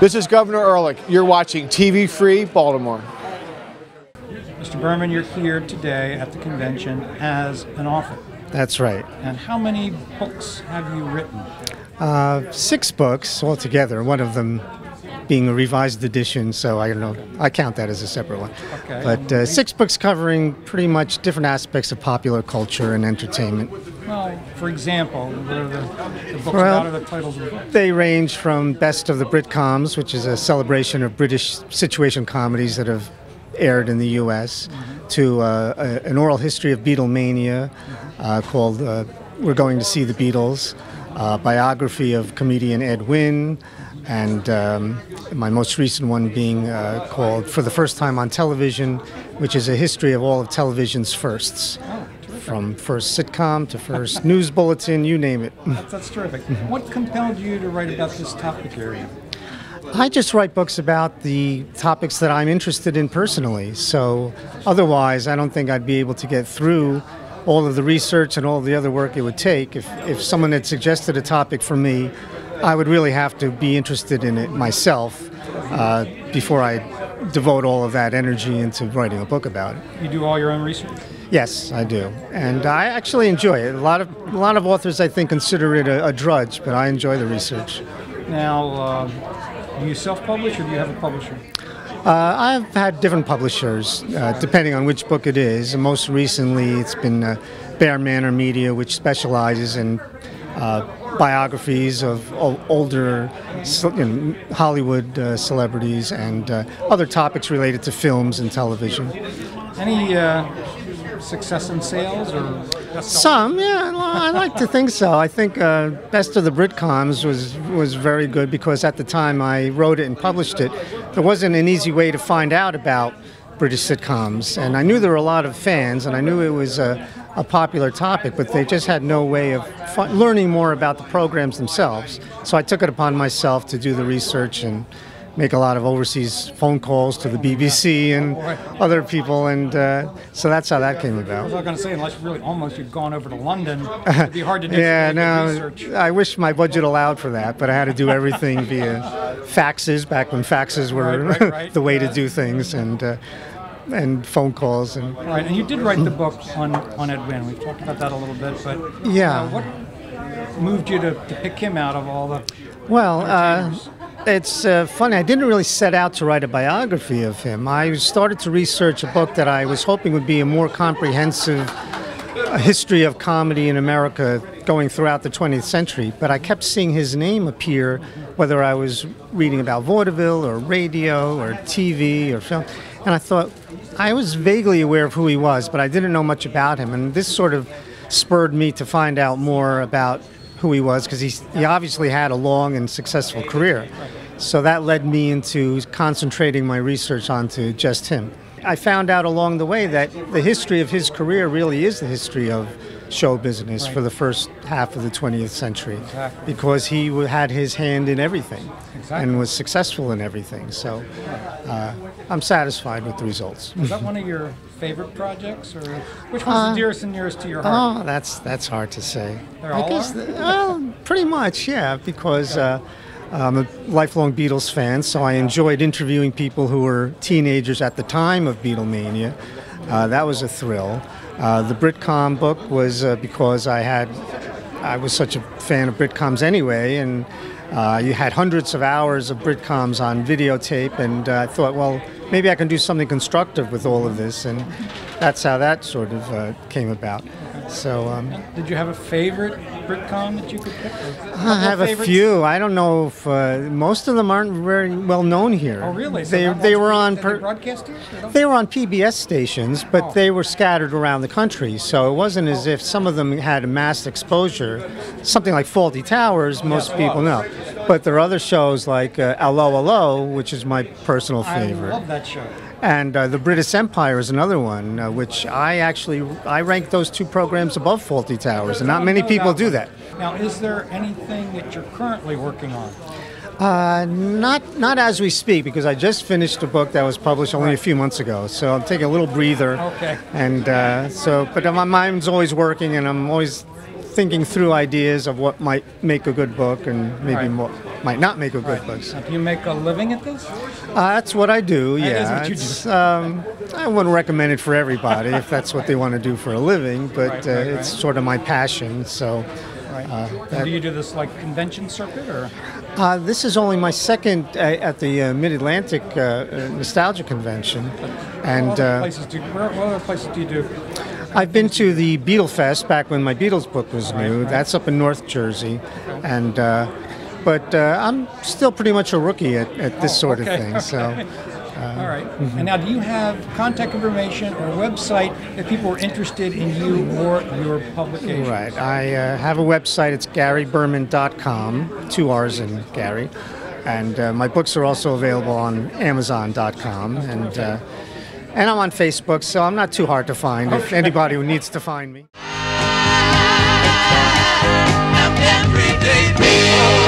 This is Governor Ehrlich. You're watching TV Free Baltimore. Mr. Berman, you're here today at the convention as an author. That's right. And how many books have you written? 6 books altogether, one of them being a revised edition, so I don't know, I count that as a separate one. Okay. But 6 books covering pretty much different aspects of popular culture and entertainment. Well, for example, what are the books about, or the titles of the books? They range from Best of the Britcoms, which is a celebration of British situation comedies that have aired in the U.S., to an oral history of Beatlemania called We're Going to See the Beatles, biography of comedian Ed Wynn, and my most recent one being called For the First Time on Television, which is a history of all of television's firsts. From first sitcom to first news bulletin, you name it. That's terrific. What compelled you to write about this topic area? I just write books about the topics that I'm interested in personally. So otherwise, I don't think I'd be able to get through all of the research and all the other work it would take. If someone had suggested a topic for me, I would really have to be interested in it myself before I devote all of that energy into writing a book about it. You do all your own research? Yes, I do, and I actually enjoy it. A lot of authors, I think, consider it a drudge, but I enjoy the research. Now, do you self-publish or do you have a publisher? I've had different publishers, depending on which book it is. And most recently, it's been Bear Manor Media, which specializes in biographies of older Hollywood celebrities and other topics related to films and television. Any success in sales or some? Yeah, I like to think so. I think Best of the Britcoms was very good because at the time I wrote it and published it, there wasn't an easy way to find out about British sitcoms, and I knew there were a lot of fans, and I knew it was a popular topic, but they just had no way of learning more about the programs themselves. So I took it upon myself to do the research and make a lot of overseas phone calls to the BBC and other people, and so that's how that came about. I was going to say, unless you'd gone over to London, it'd be hard to do research. I wish my budget allowed for that, but I had to do everything via faxes, back when faxes were right. the way to do things, and phone calls. And right, and you did write the book on Ed Wynn. We've talked about that a little bit, but yeah, what moved you to pick him out of all the? Well, it's funny. I didn't really set out to write a biography of him. I started to research a book that I was hoping would be a more comprehensive history of comedy in America going throughout the 20th century. But I kept seeing his name appear, whether I was reading about vaudeville or radio or TV or film. And I thought, I was vaguely aware of who he was, but I didn't know much about him. And this sort of spurred me to find out more about who he was, because he obviously had a long and successful career. So that led me into concentrating my research onto just him. I found out along the way that the history of his career really is the history of show business for the first half of the 20th century, because he had his hand in everything and was successful in everything. So I'm satisfied with the results. Is that one of your favorite projects, or which one's the dearest and nearest to your heart? Oh, that's hard to say. They're all well, pretty much, yeah, because I'm a lifelong Beatles fan, so I enjoyed interviewing people who were teenagers at the time of Beatlemania. That was a thrill. The Britcom book was because I was such a fan of Britcoms anyway, and you had hundreds of hours of Britcoms on videotape, and I thought, well, maybe I can do something constructive with all of this, and that's how that sort of came about. So, did you have a favorite Britcom that you could pick? I have a few. I don't know if most of them aren't very well known here. Oh, really? So they were on broadcast here? They were on PBS stations, but they were scattered around the country. So it wasn't as if some of them had mass exposure. Something like Fawlty Towers, most people know. But there are other shows like Allo Allo, which is my personal favorite. I love that show. And the British Empire is another one, which I rank those two programs above Fawlty Towers, and not many people do that. Now, is there anything that you're currently working on? Not as we speak, because I just finished a book that was published only a few months ago, so I'm taking a little breather. Okay. And but my mind's always working, and I'm always thinking through ideas of what might make a good book and maybe Right. what might not make a good book. Now, do you make a living at this? That's what I do. That Yeah, is what you do. It's, I wouldn't recommend it for everybody if that's what they want to do for a living, but Right. it's sort of my passion. So Right. And do you do this like convention circuit or? this is only my second at the Mid-Atlantic Nostalgia Convention, and What other places do you do? I've been to the Beatle Fest back when my Beatles book was new. right. That's up in North Jersey, and but I'm still pretty much a rookie at this sort of thing. So. All right. And now, do you have contact information or website if people are interested in you or your publication? Right. I have a website. It's GarryBerman.com, 2 R's in Gary. And my books are also available on Amazon.com. And I'm on Facebook, so I'm not too hard to find if anybody who needs to find me. Everyday people.